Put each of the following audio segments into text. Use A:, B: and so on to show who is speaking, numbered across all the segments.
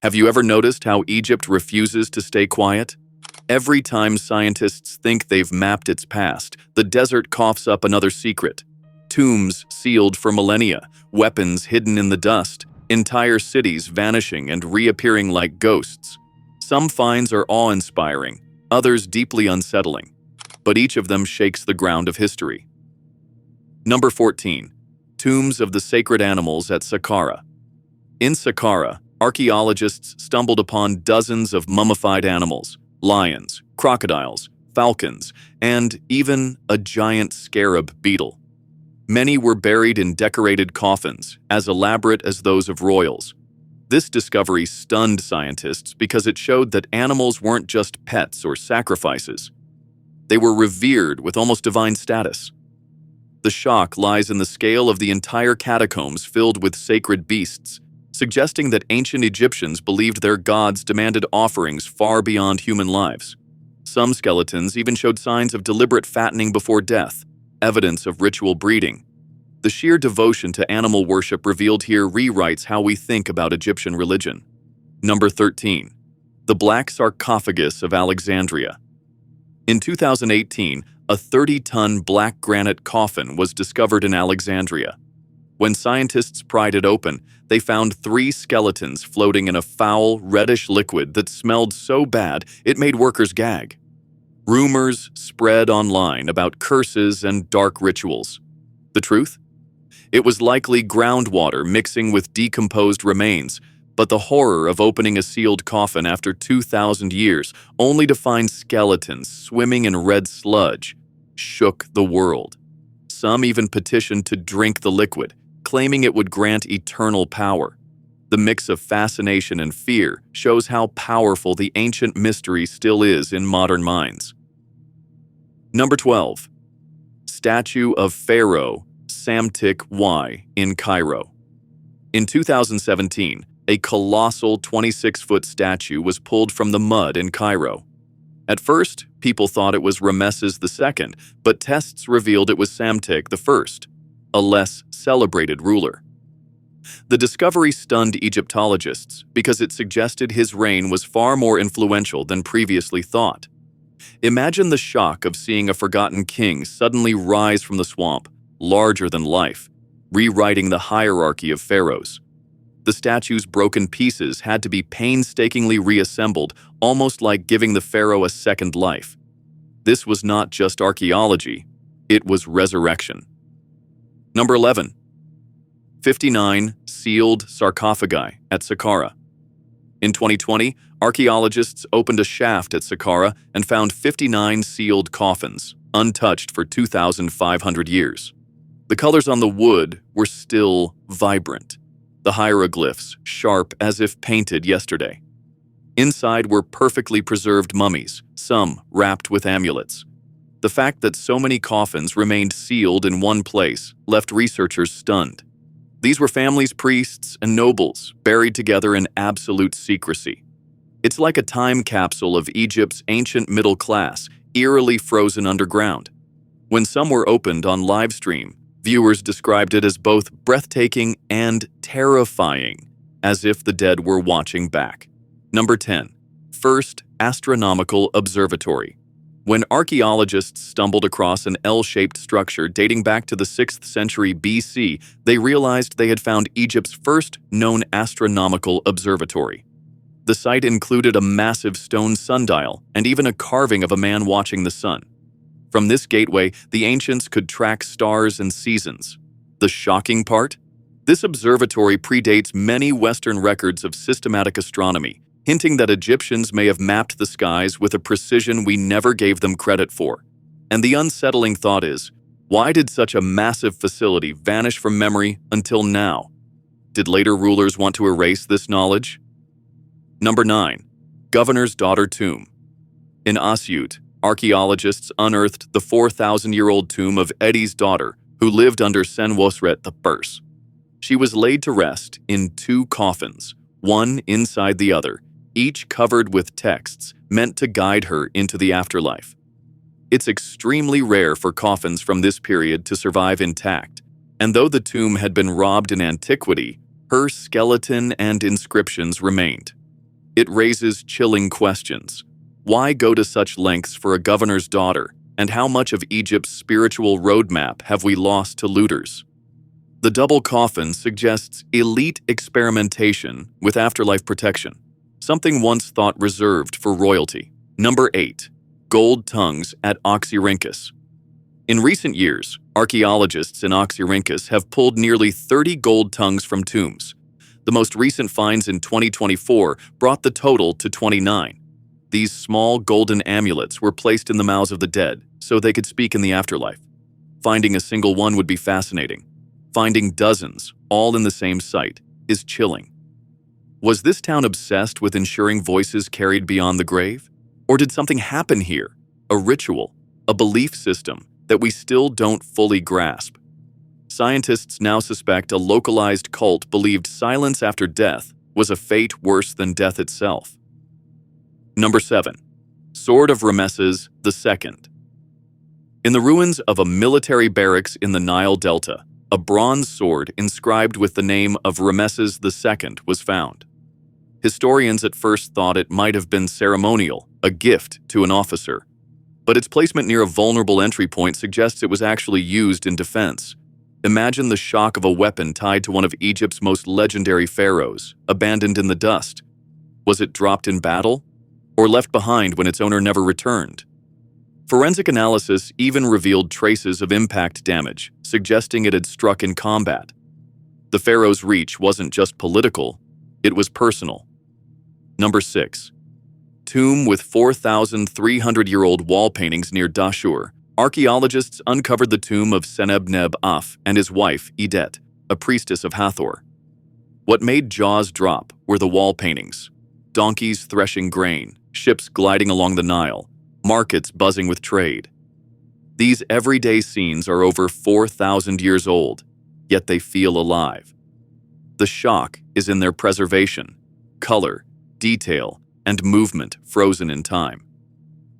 A: Have you ever noticed how Egypt refuses to stay quiet? Every time scientists think they've mapped its past, the desert coughs up another secret. Tombs sealed for millennia, weapons hidden in the dust, entire cities vanishing and reappearing like ghosts. Some finds are awe-inspiring, others deeply unsettling, but each of them shakes the ground of history. Number 14. Tombs of the Sacred Animals at Saqqara. In Saqqara, archaeologists stumbled upon dozens of mummified animals, lions, crocodiles, falcons, and even a giant scarab beetle. Many were buried in decorated coffins, as elaborate as those of royals. This discovery stunned scientists because it showed that animals weren't just pets or sacrifices. They were revered with almost divine status. The shock lies in the scale of the entire catacombs filled with sacred beasts, suggesting that ancient Egyptians believed their gods demanded offerings far beyond human lives. Some skeletons even showed signs of deliberate fattening before death, evidence of ritual breeding. The sheer devotion to animal worship revealed here rewrites how we think about Egyptian religion. Number 13. The Black Sarcophagus of Alexandria. In 2018, a 30-ton black granite coffin was discovered in Alexandria. When scientists pried it open, they found 3 skeletons floating in a foul, reddish liquid that smelled so bad it made workers gag. Rumors spread online about curses and dark rituals. The truth? It was likely groundwater mixing with decomposed remains, but the horror of opening a sealed coffin after 2,000 years, only to find skeletons swimming in red sludge, shook the world. Some even petitioned to drink the liquid, claiming it would grant eternal power. The mix of fascination and fear shows how powerful the ancient mystery still is in modern minds. Number 12. Statue of Pharaoh Psamtik Y in Cairo. In 2017, a colossal 26-foot statue was pulled from the mud in Cairo. At first, people thought it was Ramesses II, but tests revealed it was Psamtik I, a less celebrated ruler. The discovery stunned Egyptologists because it suggested his reign was far more influential than previously thought. Imagine the shock of seeing a forgotten king suddenly rise from the swamp, larger than life, rewriting the hierarchy of pharaohs. The statue's broken pieces had to be painstakingly reassembled, almost like giving the pharaoh a second life. This was not just archaeology, it was resurrection. Number 11. 59 sealed sarcophagi at Saqqara. In 2020, archaeologists opened a shaft at Saqqara and found 59 sealed coffins, untouched for 2,500 years. The colors on the wood were still vibrant, the hieroglyphs sharp as if painted yesterday. Inside were perfectly preserved mummies, some wrapped with amulets. The fact that so many coffins remained sealed in one place left researchers stunned. These were families, priests, and nobles buried together in absolute secrecy. It's like a time capsule of Egypt's ancient middle class, eerily frozen underground. When some were opened on live stream, viewers described it as both breathtaking and terrifying, as if the dead were watching back. Number 10. First astronomical observatory. When archaeologists stumbled across an L-shaped structure dating back to the 6th century BC, they realized they had found Egypt's first known astronomical observatory. The site included a massive stone sundial and even a carving of a man watching the sun. From this gateway, the ancients could track stars and seasons. The shocking part? This observatory predates many Western records of systematic astronomy, hinting that Egyptians may have mapped the skies with a precision we never gave them credit for. And the unsettling thought is, why did such a massive facility vanish from memory until now? Did later rulers want to erase this knowledge? Number 9. Governor's Daughter Tomb. In Asyut, archaeologists unearthed the 4,000-year-old tomb of Edi's daughter, who lived under Senwosret I. She was laid to rest in 2 coffins, one inside the other, each covered with texts meant to guide her into the afterlife. It's extremely rare for coffins from this period to survive intact, and though the tomb had been robbed in antiquity, her skeleton and inscriptions remained. It raises chilling questions. Why go to such lengths for a governor's daughter, and how much of Egypt's spiritual roadmap have we lost to looters? The double coffin suggests elite experimentation with afterlife protection, something once thought reserved for royalty. Number 8. Gold tongues at Oxyrhynchus. In recent years, archaeologists in Oxyrhynchus have pulled nearly 30 gold tongues from tombs. The most recent finds in 2024 brought the total to 29. These small golden amulets were placed in the mouths of the dead so they could speak in the afterlife. Finding a single one would be fascinating. Finding dozens, all in the same site, is chilling. Was this town obsessed with ensuring voices carried beyond the grave? Or did something happen here? A ritual, a belief system that we still don't fully grasp? Scientists now suspect a localized cult believed silence after death was a fate worse than death itself. Number 7. Sword of Ramesses II. In the ruins of a military barracks in the Nile Delta, a bronze sword inscribed with the name of Ramesses II was found. Historians at first thought it might have been ceremonial, a gift to an officer. But its placement near a vulnerable entry point suggests it was actually used in defense. Imagine the shock of a weapon tied to one of Egypt's most legendary pharaohs, abandoned in the dust. Was it dropped in battle? Or left behind when its owner never returned? Forensic analysis even revealed traces of impact damage, suggesting it had struck in combat. The pharaoh's reach wasn't just political, it was personal. Number 6. Tomb with 4,300-year-old wall paintings near Dashur. Archaeologists uncovered the tomb of Seneb-neb-Af and his wife, Edet, a priestess of Hathor. What made jaws drop were the wall paintings. Donkeys threshing grain, ships gliding along the Nile, markets buzzing with trade. These everyday scenes are over 4,000 years old, yet they feel alive. The shock is in their preservation, color, detail, and movement frozen in time.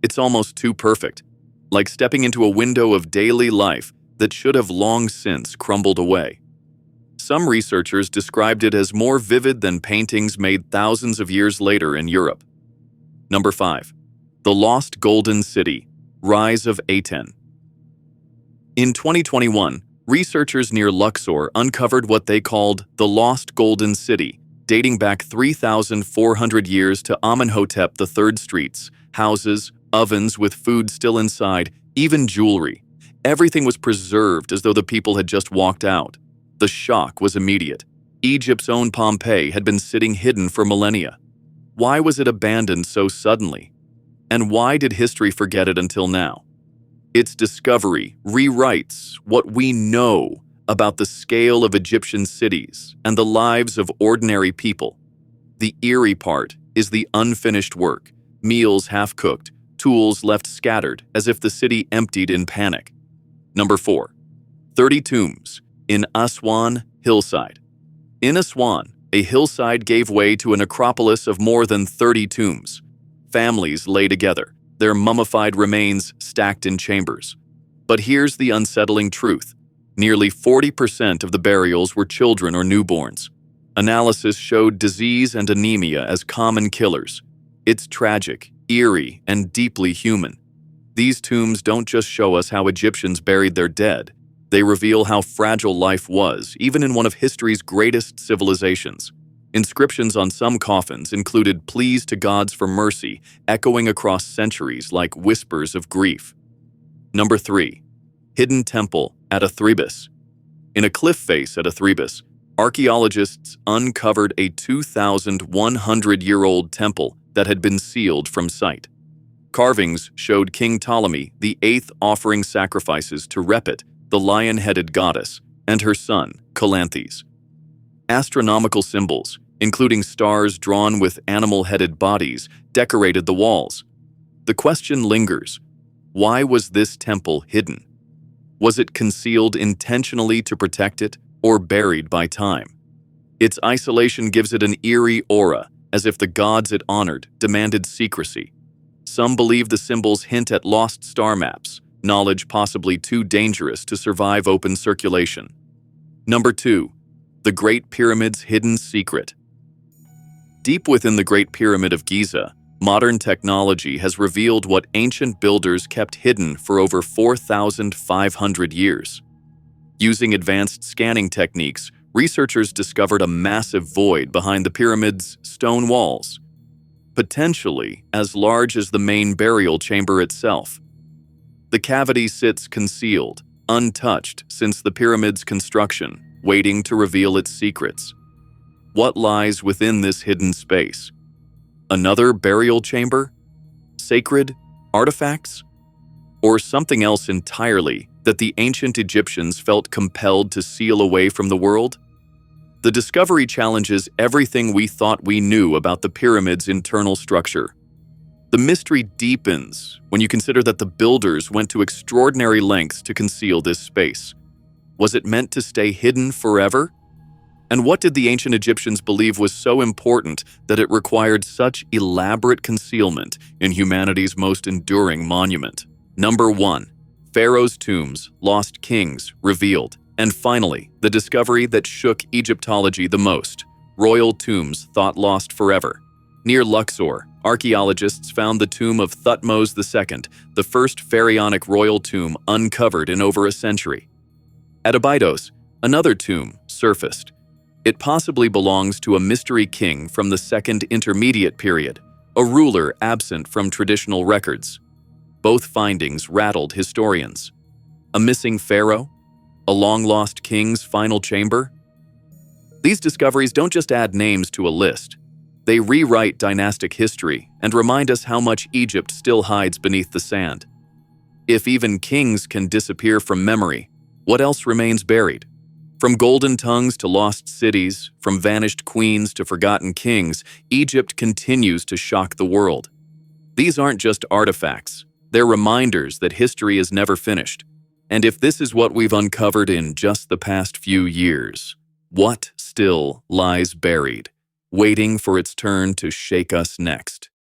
A: It's almost too perfect, like stepping into a window of daily life that should have long since crumbled away. Some researchers described it as more vivid than paintings made thousands of years later in Europe. Number 5. The Lost Golden City, Rise of Aten. In 2021, researchers near Luxor uncovered what they called the Lost Golden City, dating back 3,400 years to Amenhotep III's streets, houses, ovens with food still inside, even jewelry. Everything was preserved as though the people had just walked out. The shock was immediate. Egypt's own Pompeii had been sitting hidden for millennia. Why was it abandoned so suddenly? And why did history forget it until now? Its discovery rewrites what we know about the scale of Egyptian cities and the lives of ordinary people. The eerie part is the unfinished work, meals half-cooked, tools left scattered as if the city emptied in panic. Number 4. 30 tombs in Aswan hillside. In Aswan, a hillside gave way to a necropolis of more than 30 tombs. Families lay together, their mummified remains stacked in chambers. But here's the unsettling truth. Nearly 40% of the burials were children or newborns. Analysis showed disease and anemia as common killers. It's tragic, eerie, and deeply human. These tombs don't just show us how Egyptians buried their dead. They reveal how fragile life was, even in one of history's greatest civilizations. Inscriptions on some coffins included pleas to gods for mercy, echoing across centuries like whispers of grief. Number 3. Hidden Temple at Athribis. In a cliff face at Athribis, archaeologists uncovered a 2,100-year-old temple that had been sealed from sight. Carvings showed King Ptolemy VIII offering sacrifices to Repet, the lion-headed goddess, and her son, Calanthes. Astronomical symbols, including stars drawn with animal-headed bodies, decorated the walls. The question lingers: why was this temple hidden? Was it concealed intentionally to protect it, or buried by time? Its isolation gives it an eerie aura, as if the gods it honored demanded secrecy. Some believe the symbols hint at lost star maps, knowledge possibly too dangerous to survive open circulation. Number 2. The Great Pyramid's Hidden Secret. Deep within the Great Pyramid of Giza, modern technology has revealed what ancient builders kept hidden for over 4,500 years. Using advanced scanning techniques, researchers discovered a massive void behind the pyramid's stone walls, potentially as large as the main burial chamber itself. The cavity sits concealed, untouched since the pyramid's construction, waiting to reveal its secrets. What lies within this hidden space? Another burial chamber? Sacred artifacts? Or something else entirely that the ancient Egyptians felt compelled to seal away from the world? The discovery challenges everything we thought we knew about the pyramid's internal structure. The mystery deepens when you consider that the builders went to extraordinary lengths to conceal this space. Was it meant to stay hidden forever? And what did the ancient Egyptians believe was so important that it required such elaborate concealment in humanity's most enduring monument? Number 1. Pharaoh's tombs, lost kings, revealed. And finally, the discovery that shook Egyptology the most: royal tombs thought lost forever. Near Luxor, archaeologists found the tomb of Thutmose II, the first pharaonic royal tomb uncovered in over a century. At Abydos, another tomb surfaced. It possibly belongs to a mystery king from the Second Intermediate Period, a ruler absent from traditional records. Both findings rattled historians. A missing pharaoh? A long-lost king's final chamber? These discoveries don't just add names to a list. They rewrite dynastic history and remind us how much Egypt still hides beneath the sand. If even kings can disappear from memory, what else remains buried? From golden tongues to lost cities, from vanished queens to forgotten kings, Egypt continues to shock the world. These aren't just artifacts. They're reminders that history is never finished. And if this is what we've uncovered in just the past few years, what still lies buried, waiting for its turn to shake us next?